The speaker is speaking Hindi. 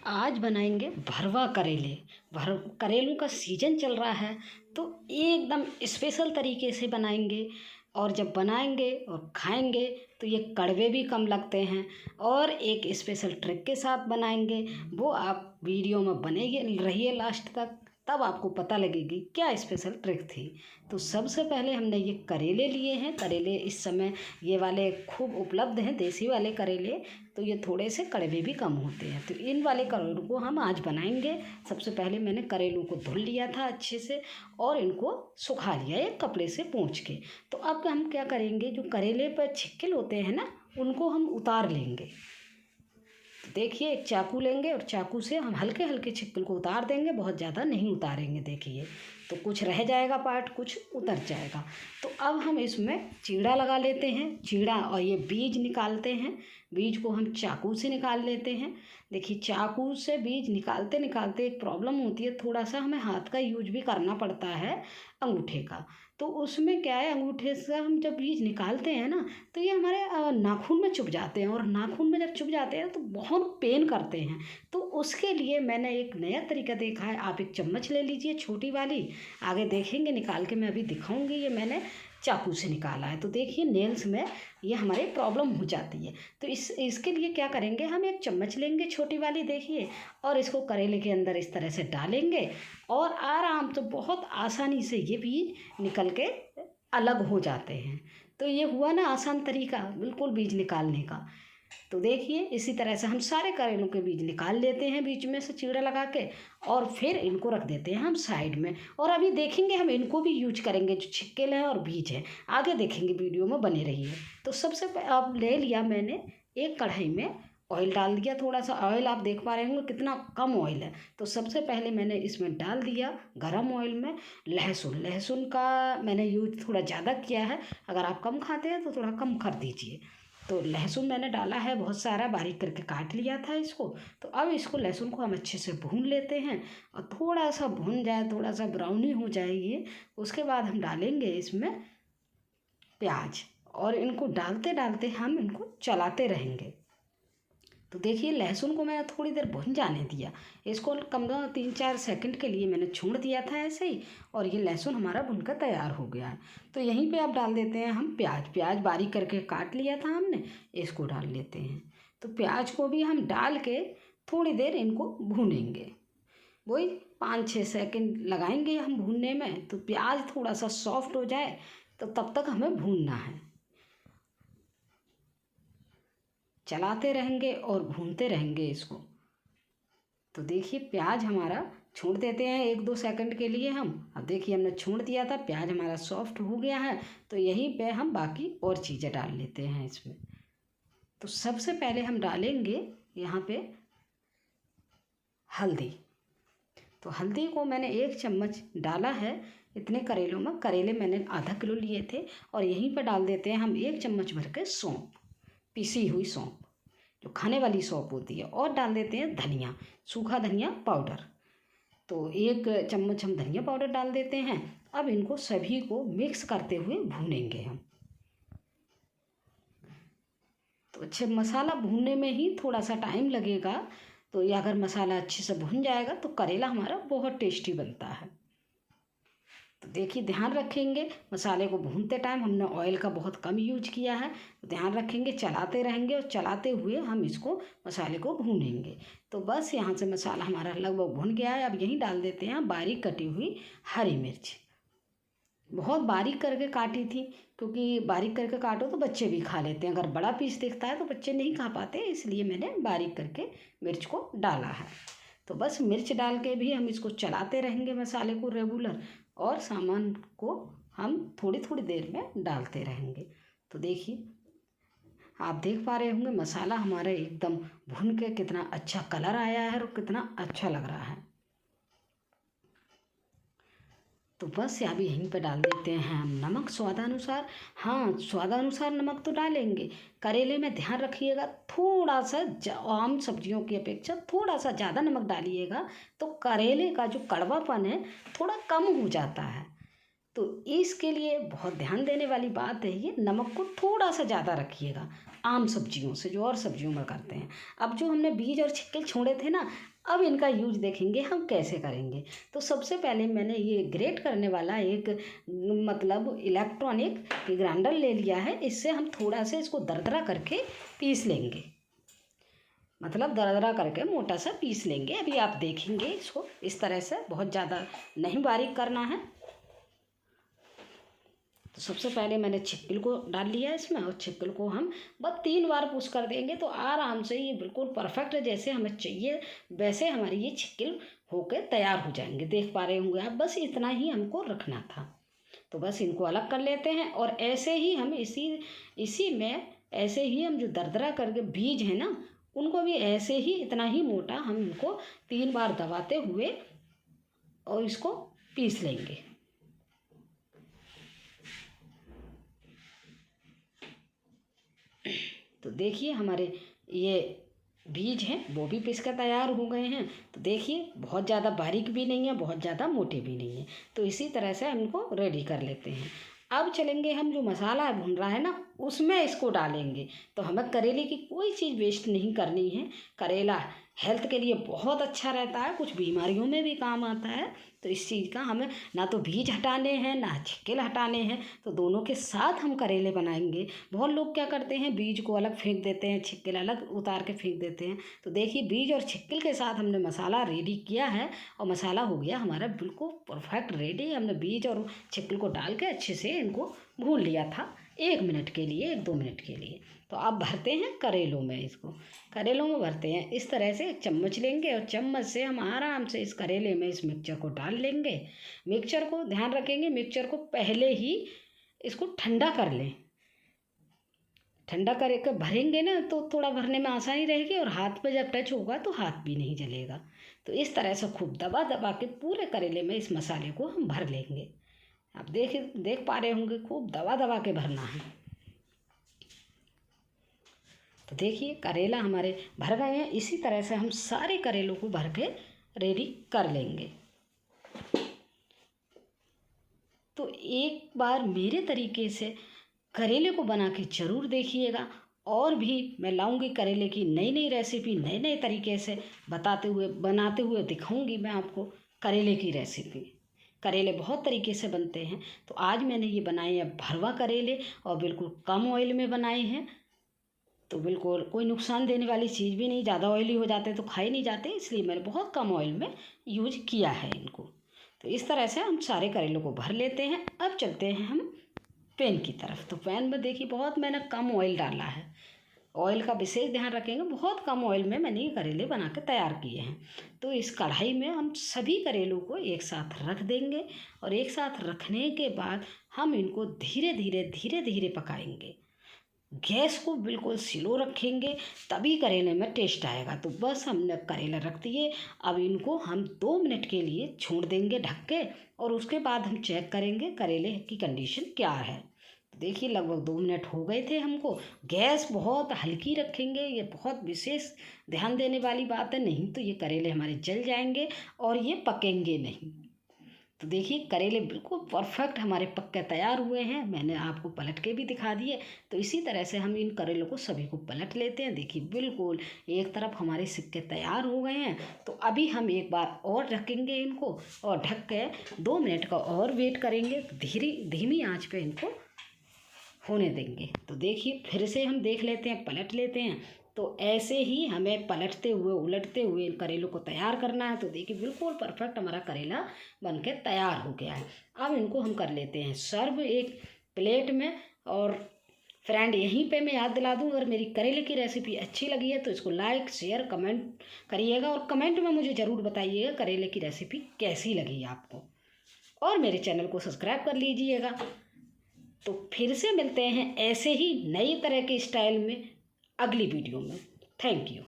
आज बनाएंगे भरवा करेले। करेलों का सीजन चल रहा है तो एकदम स्पेशल तरीके से बनाएंगे। और जब बनाएंगे और खाएंगे तो ये कड़वे भी कम लगते हैं। और एक स्पेशल ट्रिक के साथ बनाएंगे, वो आप वीडियो में बनेगी रहिए लास्ट तक, तब आपको पता लगेगी क्या स्पेशल ट्रिक थी। तो सबसे पहले हमने ये करेले लिए हैं। करेले इस समय ये वाले खूब उपलब्ध हैं, देसी वाले करेले। तो ये थोड़े से कड़वे भी कम होते हैं। तो इन वाले करेलों को हम आज बनाएंगे। सबसे पहले मैंने करेलों को धुल लिया था अच्छे से और इनको सुखा लिया एक कपड़े से पोंछ के। तो अब हम क्या करेंगे, जो करेले पर छिक्किल होते हैं ना, उनको हम उतार लेंगे। देखिए, एक चाकू लेंगे और चाकू से हम हल्के हल्के छिक्कल को उतार देंगे, बहुत ज़्यादा नहीं उतारेंगे। देखिए, तो कुछ रह जाएगा पार्ट, कुछ उतर जाएगा। तो अब हम इसमें चीड़ा लगा लेते हैं, चीड़ा, और ये बीज निकालते हैं। बीज को हम चाकू से निकाल लेते हैं। देखिए, चाकू से बीज निकालते निकालते एक प्रॉब्लम होती है, थोड़ा सा हमें हाथ का यूज भी करना पड़ता है, अंगूठे का। तो उसमें क्या है, अंगूठे से हम जब बीज निकालते हैं ना, तो ये हमारे नाखून में चुभ जाते हैं, और नाखून में जब चुभ जाते हैं तो बहुत पेन करते हैं। तो उसके लिए मैंने एक नया तरीका देखा है। आप एक चम्मच ले लीजिए, छोटी वाली, आगे देखेंगे निकाल के मैं अभी दिखाऊंगी। ये मैंने चाकू से निकाला है। तो देखिए, नेल्स में ये हमारे प्रॉब्लम हो जाती है। तो इसके लिए क्या करेंगे, हम एक चम्मच लेंगे छोटी वाली, देखिए, और इसको करेले के अंदर इस तरह से डालेंगे और आराम से बहुत आसानी से ये बीज निकल के अलग हो जाते हैं। तो ये हुआ ना आसान तरीका बिल्कुल बीज निकालने का। तो देखिए, इसी तरह से हम सारे करेलों के बीज निकाल लेते हैं बीच में से चीड़ा लगा के, और फिर इनको रख देते हैं हम साइड में। और अभी देखेंगे हम इनको भी यूज करेंगे, जो छिक्केल हैं और बीज हैं, आगे देखेंगे, वीडियो में बने रहिए। तो सबसे अब ले लिया मैंने एक कढ़ाई में ऑयल डाल दिया। थोड़ा सा ऑयल आप देख पा रहे होंगे कितना कम ऑयल है। तो सबसे पहले मैंने इसमें डाल दिया गरम ऑयल में लहसुन। लहसुन का मैंने यूज थोड़ा ज़्यादा किया है, अगर आप कम खाते हैं तो थोड़ा कम कर दीजिए। तो लहसुन मैंने डाला है बहुत सारा, बारीक करके काट लिया था इसको। तो अब इसको लहसुन को हम अच्छे से भून लेते हैं, और थोड़ा सा भून जाए, थोड़ा सा ब्राउनी हो जाए ये, उसके बाद हम डालेंगे इसमें प्याज, और इनको डालते डालते हम इनको चलाते रहेंगे। तो देखिए, लहसुन को मैंने थोड़ी देर भुन जाने दिया, इसको कम से कम 3-4 सेकंड के लिए मैंने छोड़ दिया था ऐसे ही, और ये लहसुन हमारा भुनकर तैयार हो गया है। तो यहीं पे अब डाल देते हैं हम प्याज। प्याज बारीक करके काट लिया था हमने, इसको डाल लेते हैं। तो प्याज को भी हम डाल के थोड़ी देर इनको भूनेंगे, वही 5-6 सेकंड लगाएंगे हम भूनने में। तो प्याज थोड़ा सा सॉफ्ट हो जाए तो तब तक हमें भूनना है। चलाते रहेंगे और भूनते रहेंगे इसको। तो देखिए, प्याज हमारा छोड़ देते हैं 1-2 सेकंड के लिए हम। अब देखिए, हमने छोड़ दिया था, प्याज हमारा सॉफ्ट हो गया है। तो यहीं पे हम बाकी और चीज़ें डाल लेते हैं इसमें। तो सबसे पहले हम डालेंगे यहाँ पे हल्दी। तो हल्दी को मैंने 1 चम्मच डाला है इतने करेलों में। करेले मैंने आधा किलो लिए थे। और यहीं पर डाल देते हैं हम 1 चम्मच भर के सौंफ, पिसी हुई सौंफ, जो खाने वाली सौंफ होती है। और डाल देते हैं धनिया, सूखा धनिया पाउडर। तो 1 चम्मच हम धनिया पाउडर डाल देते हैं। अब इनको सभी को मिक्स करते हुए भूनेंगे हम। तो अच्छे मसाला भूनने में ही थोड़ा सा टाइम लगेगा। तो ये अगर मसाला अच्छे से भुन जाएगा तो करेला हमारा बहुत टेस्टी बनता है। तो देखिए, ध्यान रखेंगे मसाले को भूनते टाइम हमने ऑयल का बहुत कम यूज किया है। तो ध्यान रखेंगे, चलाते रहेंगे, और चलाते हुए हम इसको मसाले को भूनेंगे। तो बस यहाँ से मसाला हमारा लगभग भुन गया है। अब यहीं डाल देते हैं बारीक कटी हुई हरी मिर्च। बहुत बारीक करके काटी थी, क्योंकि बारीक करके काटो तो बच्चे भी खा लेते हैं। अगर बड़ा पीस दिखता है तो बच्चे नहीं खा पाते, इसलिए मैंने बारीक करके मिर्च को डाला है। तो बस मिर्च डाल के भी हम इसको चलाते रहेंगे मसाले को रेगुलर, और सामान को हम थोड़ी थोड़ी देर में डालते रहेंगे। तो देखिए, आप देख पा रहे होंगे मसाला हमारा एकदम भुन के कितना अच्छा कलर आया है और कितना अच्छा लग रहा है। तो बस अभी यहीं पे डाल देते हैं हम नमक स्वादानुसार। हाँ, स्वादानुसार नमक तो डालेंगे। करेले में ध्यान रखिएगा, थोड़ा सा आम सब्जियों की अपेक्षा थोड़ा सा ज़्यादा नमक डालिएगा, तो करेले का जो कड़वापन है थोड़ा कम हो जाता है। तो इसके लिए बहुत ध्यान देने वाली बात है, ये नमक को थोड़ा सा ज़्यादा रखिएगा आम सब्जियों से, जो और सब्जियों में करते हैं। अब जो हमने बीज और छिक्के छोड़े थे ना, अब इनका यूज देखेंगे हम कैसे करेंगे। तो सबसे पहले मैंने ये ग्रेट करने वाला एक मतलब इलेक्ट्रॉनिक ग्राइंडर ले लिया है। इससे हम थोड़ा सा इसको दरदरा करके पीस लेंगे, मतलब दरदरा करके मोटा सा पीस लेंगे। अभी आप देखेंगे इसको इस तरह से, बहुत ज़्यादा नहीं बारीक करना है। तो सबसे पहले मैंने छिक्किल को डाल लिया है इसमें, और छिक्किल को हम बस 3 बार पुश कर देंगे तो आराम से ये बिल्कुल परफेक्ट जैसे हमें चाहिए वैसे हमारी ये छिक्किल होकर तैयार हो जाएंगे। देख पा रहे होंगे आप, बस इतना ही हमको रखना था। तो बस इनको अलग कर लेते हैं, और ऐसे ही हम इसी में ऐसे ही हम जो दरदरा करके बीज है ना, उनको भी ऐसे ही इतना ही मोटा हम इनको 3 बार दबाते हुए और इसको पीस लेंगे। तो देखिए हमारे ये बीज हैं वो भी पिस कर तैयार हो गए हैं। तो देखिए बहुत ज़्यादा बारीक भी नहीं है, बहुत ज़्यादा मोटे भी नहीं है। तो इसी तरह से हम इनको रेडी कर लेते हैं। अब चलेंगे हम जो मसाला भून रहा है ना, उसमें इसको डालेंगे। तो हमें करेले की कोई चीज़ वेस्ट नहीं करनी है। करेला हेल्थ के लिए बहुत अच्छा रहता है, कुछ बीमारियों में भी काम आता है। तो इस चीज़ का हमें ना तो बीज हटाने हैं ना छिक्किल हटाने हैं, तो दोनों के साथ हम करेले बनाएंगे। बहुत लोग क्या करते हैं, बीज को अलग फेंक देते हैं, छिक्किल अलग उतार के फेंक देते हैं। तो देखिए बीज और छिक्किल के साथ हमने मसाला रेडी किया है, और मसाला हो गया हमारा बिल्कुल परफेक्ट रेडी। हमने बीज और छिक्किल को डाल के अच्छे से इनको भून लिया था 1 मिनट के लिए, 1-2 मिनट के लिए। तो आप भरते हैं करेलों में, इसको करेलों में भरते हैं। इस तरह से एक चम्मच लेंगे और चम्मच से हम आराम से इस करेले में इस मिक्सचर को डाल लेंगे। मिक्सचर को ध्यान रखेंगे, मिक्सचर को पहले ही इसको ठंडा कर लें। ठंडा करके भरेंगे ना तो थोड़ा भरने में आसानी रहेगी, और हाथ पे जब टच होगा तो हाथ भी नहीं जलेगा। तो इस तरह से खूब दबा दबा के पूरे करेले में इस मसाले को हम भर लेंगे। आप देख पा रहे होंगे, खूब दबा दबा के भरना है। तो देखिए करेला हमारे भर गए हैं। इसी तरह से हम सारे करेलों को भर के रेडी कर लेंगे। तो एक बार मेरे तरीके से करेले को बना के ज़रूर देखिएगा। और भी मैं लाऊंगी करेले की नई नई रेसिपी, नए नए तरीके से बनाते हुए दिखाऊंगी मैं आपको करेले की रेसिपी। करेले बहुत तरीके से बनते हैं, तो आज मैंने ये बनाए हैं भरवा करेले, और बिल्कुल कम ऑयल में बनाए हैं। तो बिल्कुल कोई नुकसान देने वाली चीज़ भी नहीं, ज़्यादा ऑयली हो जाते तो खाए नहीं जाते, इसलिए मैंने बहुत कम ऑयल में यूज किया है इनको। तो इस तरह से हम सारे करेलों को भर लेते हैं। अब चलते हैं हम पैन की तरफ। तो पैन में देखिए बहुत मैंने कम ऑयल डाला है, ऑयल का विशेष ध्यान रखेंगे। बहुत कम ऑयल में मैंने ये करेले बना के तैयार किए हैं। तो इस कढ़ाई में हम सभी करेलों को एक साथ रख देंगे, और एक साथ रखने के बाद हम इनको धीरे धीरे पकाएंगे। गैस को बिल्कुल स्लो रखेंगे, तभी करेले में टेस्ट आएगा। तो बस हमने करेला रख दिए। अब इनको हम 2 मिनट के लिए छोड़ देंगे ढक के, और उसके बाद हम चेक करेंगे करेले की कंडीशन क्या है। तो देखिए लगभग 2 मिनट हो गए थे हमको। गैस बहुत हल्की रखेंगे, ये बहुत विशेष ध्यान देने वाली बात है, नहीं तो ये करेले हमारे जल जाएंगे और ये पकेंगे नहीं। तो देखिए करेले बिल्कुल परफेक्ट हमारे पक के तैयार हुए हैं। मैंने आपको पलट के भी दिखा दिए। तो इसी तरह से हम इन करेलों को सभी को पलट लेते हैं। देखिए बिल्कुल एक तरफ हमारे सिक्के तैयार हो गए हैं। तो अभी हम एक बार और रखेंगे इनको, और ढक के 2 मिनट का और वेट करेंगे। धीमी आंच पे इनको होने देंगे। तो देखिए फिर से हम देख लेते हैं, पलट लेते हैं। तो ऐसे ही हमें पलटते हुए उलटते हुए इन करेलों को तैयार करना है। तो देखिए बिल्कुल परफेक्ट हमारा करेला बनके तैयार हो गया है। अब इनको हम कर लेते हैं सर्व एक प्लेट में। और फ्रेंड यहीं पे मैं याद दिला दूँ, अगर मेरी करेले की रेसिपी अच्छी लगी है तो इसको लाइक शेयर कमेंट करिएगा, और कमेंट में मुझे ज़रूर बताइएगा करेले की रेसिपी कैसी लगी आपको, और मेरे चैनल को सब्सक्राइब कर लीजिएगा। तो फिर से मिलते हैं ऐसे ही नई तरह के स्टाइल में अगली वीडियो में। Thank you.